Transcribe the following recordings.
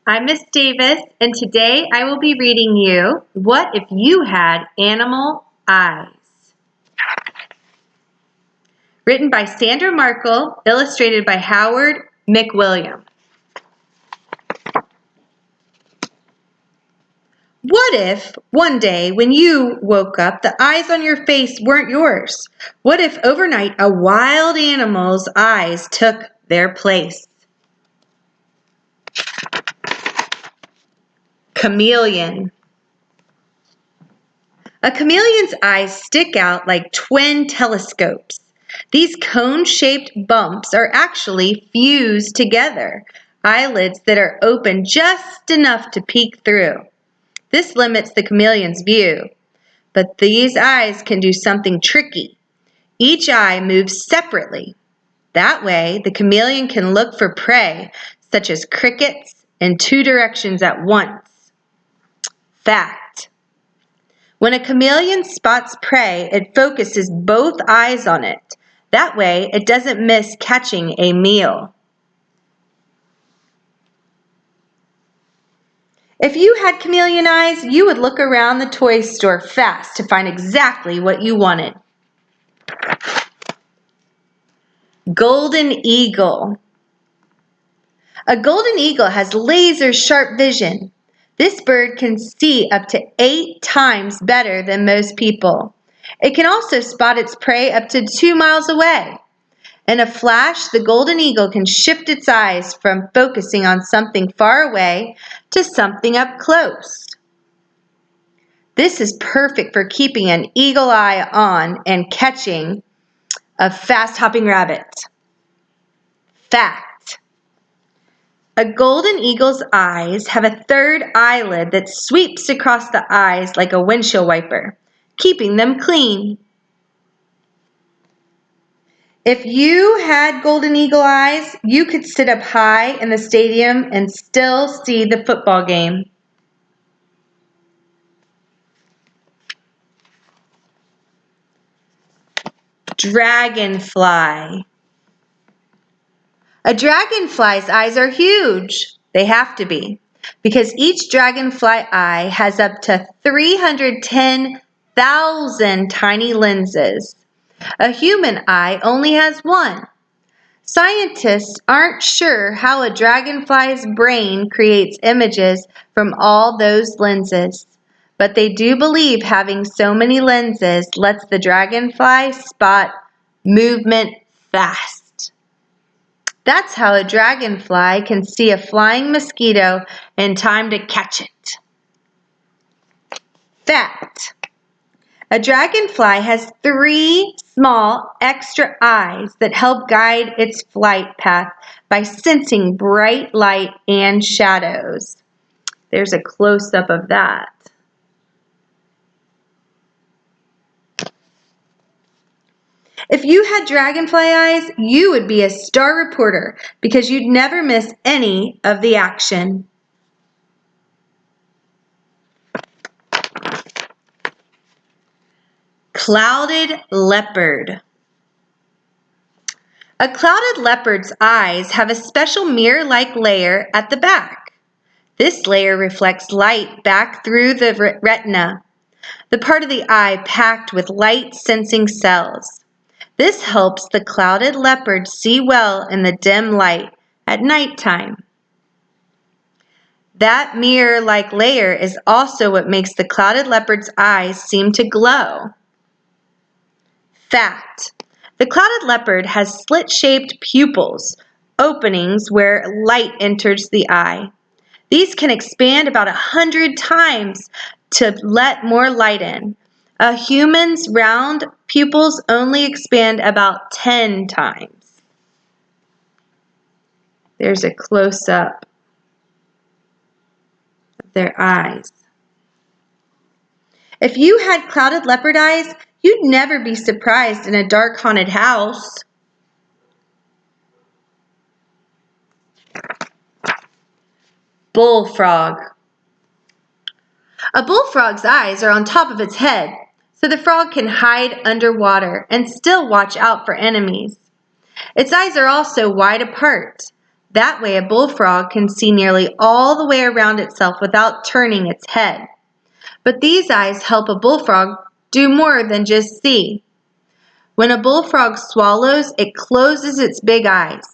I'm Miss Davis, and today I will be reading you What If You Had Animal Eyes? Written by Sandra Markle, illustrated by Howard McWilliam. What if one day when you woke up, the eyes on your face weren't yours? What if overnight a wild animal's eyes took their place? Chameleon. A chameleon's eyes stick out like twin telescopes. These cone-shaped bumps are actually fused together, eyelids that are open just enough to peek through. This limits the chameleon's view, but these eyes can do something tricky. Each eye moves separately. That way, the chameleon can look for prey, such as crickets, in two directions at once. Fact. When a chameleon spots prey, it focuses both eyes on it. That way, it doesn't miss catching a meal. If you had chameleon eyes, you would look around the toy store fast to find exactly what you wanted. Golden eagle. A golden eagle has laser-sharp vision. This bird can see up to 8 times better than most people. It can also spot its prey up to 2 miles away. In a flash, the golden eagle can shift its eyes from focusing on something far away to something up close. This is perfect for keeping an eagle eye on and catching a fast-hopping rabbit. Fact. A golden eagle's eyes have a third eyelid that sweeps across the eyes like a windshield wiper, keeping them clean. If you had golden eagle eyes, you could sit up high in the stadium and still see the football game. Dragonfly. A dragonfly's eyes are huge. They have to be, because each dragonfly eye has up to 310,000 tiny lenses. A human eye only has one. Scientists aren't sure how a dragonfly's brain creates images from all those lenses, but they do believe having so many lenses lets the dragonfly spot movement fast. That's how a dragonfly can see a flying mosquito in time to catch it. Fact. A dragonfly has 3 small extra eyes that help guide its flight path by sensing bright light and shadows. There's a close-up of that. If you had dragonfly eyes, you would be a star reporter because you'd never miss any of the action. Clouded leopard. A clouded leopard's eyes have a special mirror-like layer at the back. This layer reflects light back through the retina, the part of the eye packed with light-sensing cells. This helps the clouded leopard see well in the dim light at nighttime. That mirror-like layer is also what makes the clouded leopard's eyes seem to glow. Fact. The clouded leopard has slit-shaped pupils, openings where light enters the eye. These can expand about 100 times to let more light in. A human's round pupils only expand about 10 times. There's a close-up of their eyes. If you had clouded leopard eyes, you'd never be surprised in a dark haunted house. Bullfrog. A bullfrog's eyes are on top of its head, so the frog can hide underwater and still watch out for enemies. Its eyes are also wide apart. That way a bullfrog can see nearly all the way around itself without turning its head. But these eyes help a bullfrog do more than just see. When a bullfrog swallows, it closes its big eyes.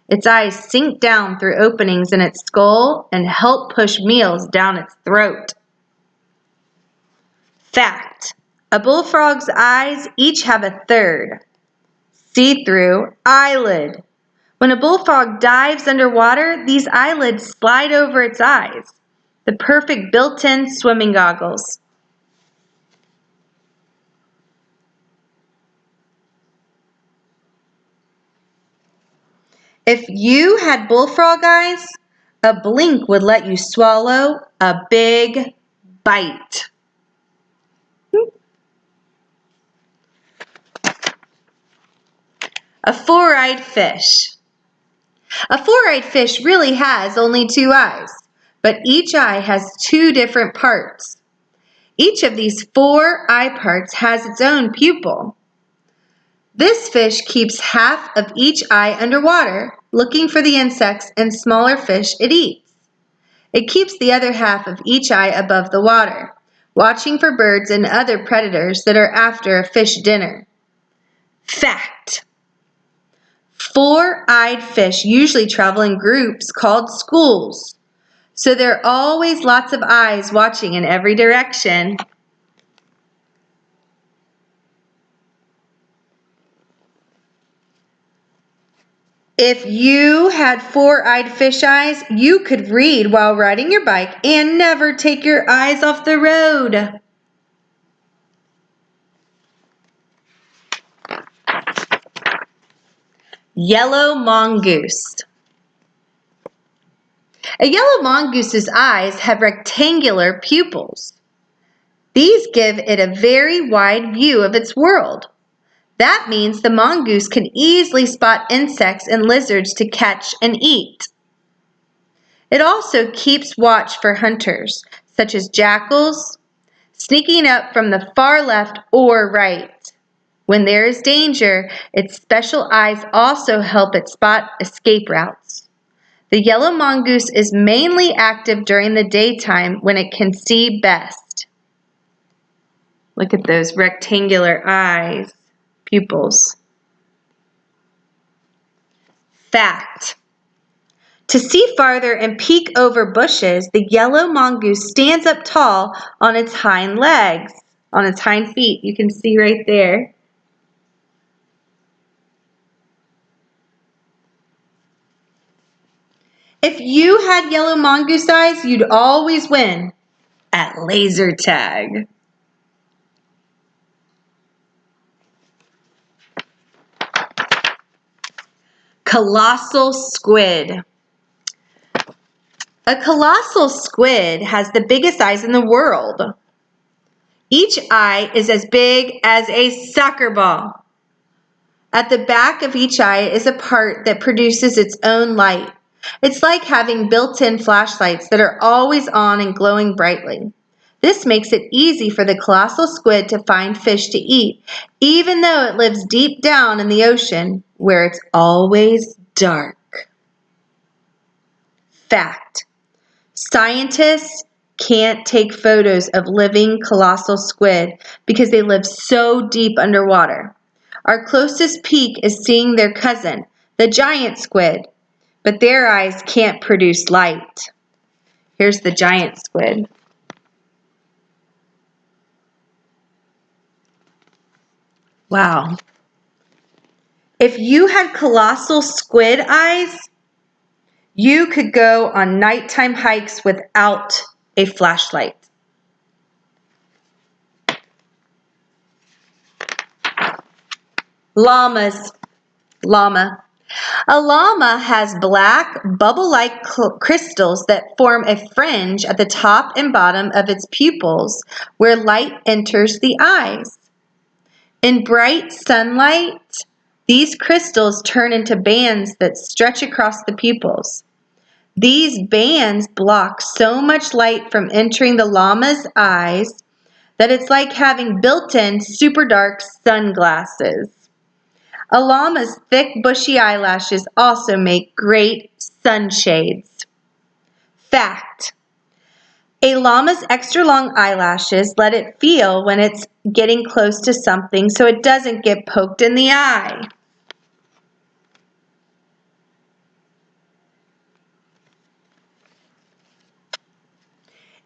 Its eyes sink down through openings in its skull and help push meals down its throat. Fact: a bullfrog's eyes each have a third, see-through eyelid. When a bullfrog dives underwater, these eyelids slide over its eyes. The perfect built-in swimming goggles. If you had bullfrog eyes, a blink would let you swallow a big bite. A four-eyed fish. A four-eyed fish really has only two eyes, but each eye has two different parts. Each of these four eye parts has its own pupil. This fish keeps half of each eye underwater, looking for the insects and smaller fish it eats. It keeps the other half of each eye above the water, watching for birds and other predators that are after a fish dinner. Fact: four-eyed fish usually travel in groups called schools, so there are always lots of eyes watching in every direction. If you had four-eyed fish eyes, you could read while riding your bike and never take your eyes off the road. Yellow mongoose. A yellow mongoose's eyes have rectangular pupils. These give it a very wide view of its world. That means the mongoose can easily spot insects and lizards to catch and eat. It also keeps watch for hunters, such as jackals, sneaking up from the far left or right. When there is danger, its special eyes also help it spot escape routes. The yellow mongoose is mainly active during the daytime when it can see best. Look at those rectangular eyes, pupils. Fact: to see farther and peek over bushes, the yellow mongoose stands up tall on its hind legs, on its hind feet. You can see right there. If you had yellow mongoose eyes, you'd always win at laser tag. Colossal squid. A colossal squid has the biggest eyes in the world. Each eye is as big as a soccer ball. At the back of each eye is a part that produces its own light. It's like having built-in flashlights that are always on and glowing brightly. This makes it easy for the colossal squid to find fish to eat, even though it lives deep down in the ocean where it's always dark. Fact: scientists can't take photos of living colossal squid because they live so deep underwater. Our closest peek is seeing their cousin, the giant squid, but their eyes can't produce light. Here's the giant squid. Wow. If you had colossal squid eyes, you could go on nighttime hikes without a flashlight. Llamas. Llama. A llama has black, bubble-like crystals that form a fringe at the top and bottom of its pupils where light enters the eyes. In bright sunlight, these crystals turn into bands that stretch across the pupils. These bands block so much light from entering the llama's eyes that it's like having built-in super dark sunglasses. A llama's thick, bushy eyelashes also make great sunshades. Fact: a llama's extra long eyelashes let it feel when it's getting close to something so it doesn't get poked in the eye.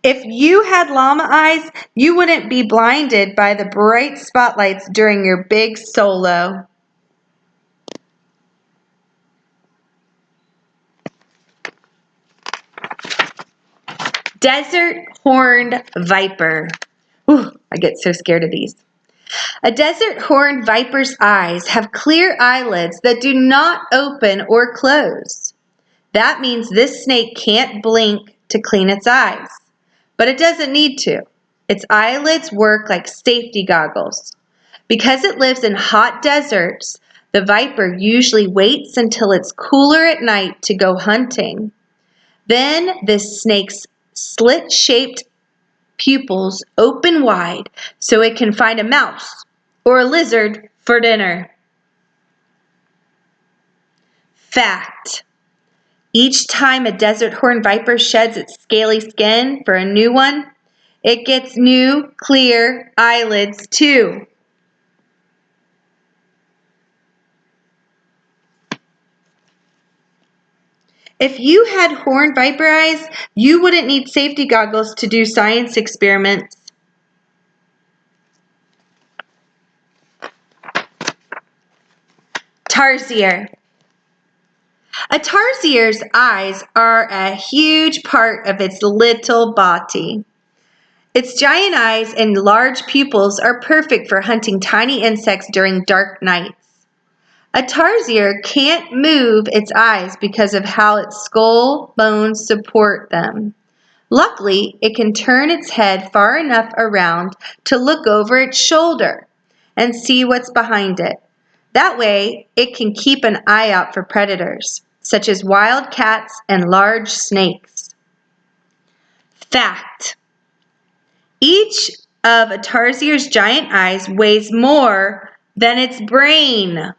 If you had llama eyes, you wouldn't be blinded by the bright spotlights during your big solo. Desert horned viper. Ooh, I get so scared of these. A desert horned viper's eyes have clear eyelids that do not open or close. That means this snake can't blink to clean its eyes, but it doesn't need to. Its eyelids work like safety goggles. Because it lives in hot deserts, the viper usually waits until it's cooler at night to go hunting. Then this snake's slit-shaped pupils open wide so it can find a mouse or a lizard for dinner. Fact: each time a desert horned viper sheds its scaly skin for a new one, it gets new, clear eyelids too. If you had horned viper eyes, you wouldn't need safety goggles to do science experiments. Tarsier. A tarsier's eyes are a huge part of its little body. Its giant eyes and large pupils are perfect for hunting tiny insects during dark nights. A tarsier can't move its eyes because of how its skull bones support them. Luckily, it can turn its head far enough around to look over its shoulder and see what's behind it. That way, it can keep an eye out for predators, such as wild cats and large snakes. Fact: each of a tarsier's giant eyes weighs more than its brain.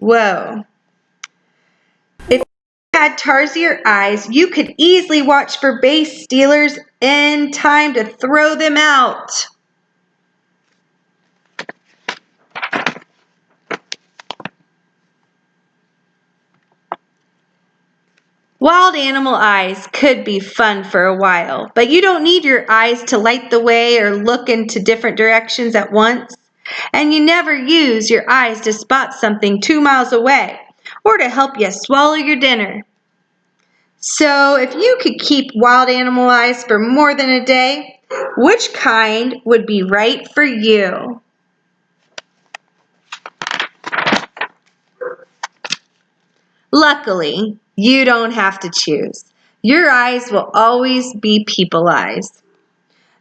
Whoa. If you had tarsier eyes, you could easily watch for base stealers in time to throw them out. Wild animal eyes could be fun for a while, but you don't need your eyes to light the way or look into different directions at once. And you never use your eyes to spot something 2 miles away or to help you swallow your dinner. So if you could keep wild animal eyes for more than a day, which kind would be right for you? Luckily, you don't have to choose. Your eyes will always be people eyes.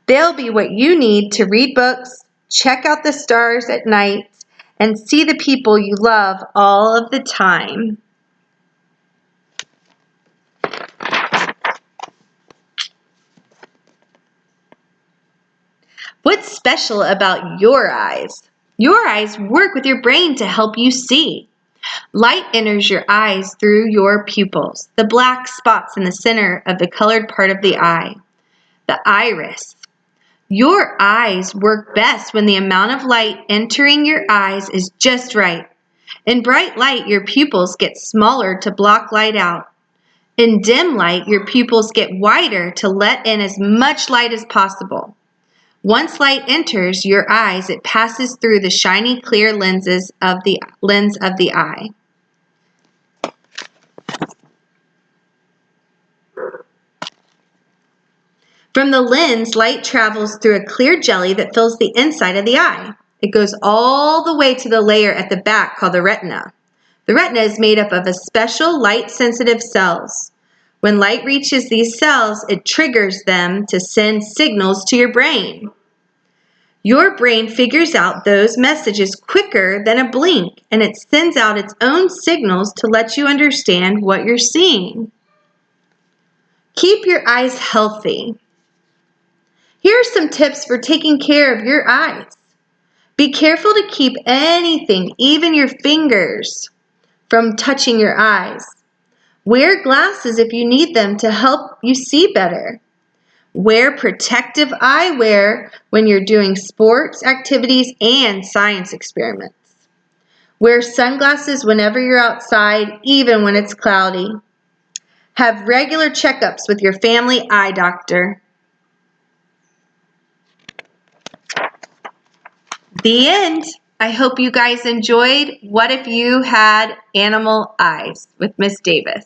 They'll be what you need to read books, check out the stars at night, and see the people you love all of the time. What's special about your eyes? Your eyes work with your brain to help you see. Light enters your eyes through your pupils, the black spots in the center of the colored part of the eye, the iris. Your eyes work best when the amount of light entering your eyes is just right. In bright light, your pupils get smaller to block light out. In dim light, your pupils get wider to let in as much light as possible. Once light enters your eyes, it passes through the shiny clear lens of the eye. From the lens, light travels through a clear jelly that fills the inside of the eye. It goes all the way to the layer at the back called the retina. The retina is made up of a special light-sensitive cells. When light reaches these cells, it triggers them to send signals to your brain. Your brain figures out those messages quicker than a blink, and it sends out its own signals to let you understand what you're seeing. Keep your eyes healthy. Here are some tips for taking care of your eyes. Be careful to keep anything, even your fingers, from touching your eyes. Wear glasses if you need them to help you see better. Wear protective eyewear when you're doing sports activities and science experiments. Wear sunglasses whenever you're outside, even when it's cloudy. Have regular checkups with your family eye doctor. The end. I hope you guys enjoyed What If You Had Animal Eyes with Miss Davis.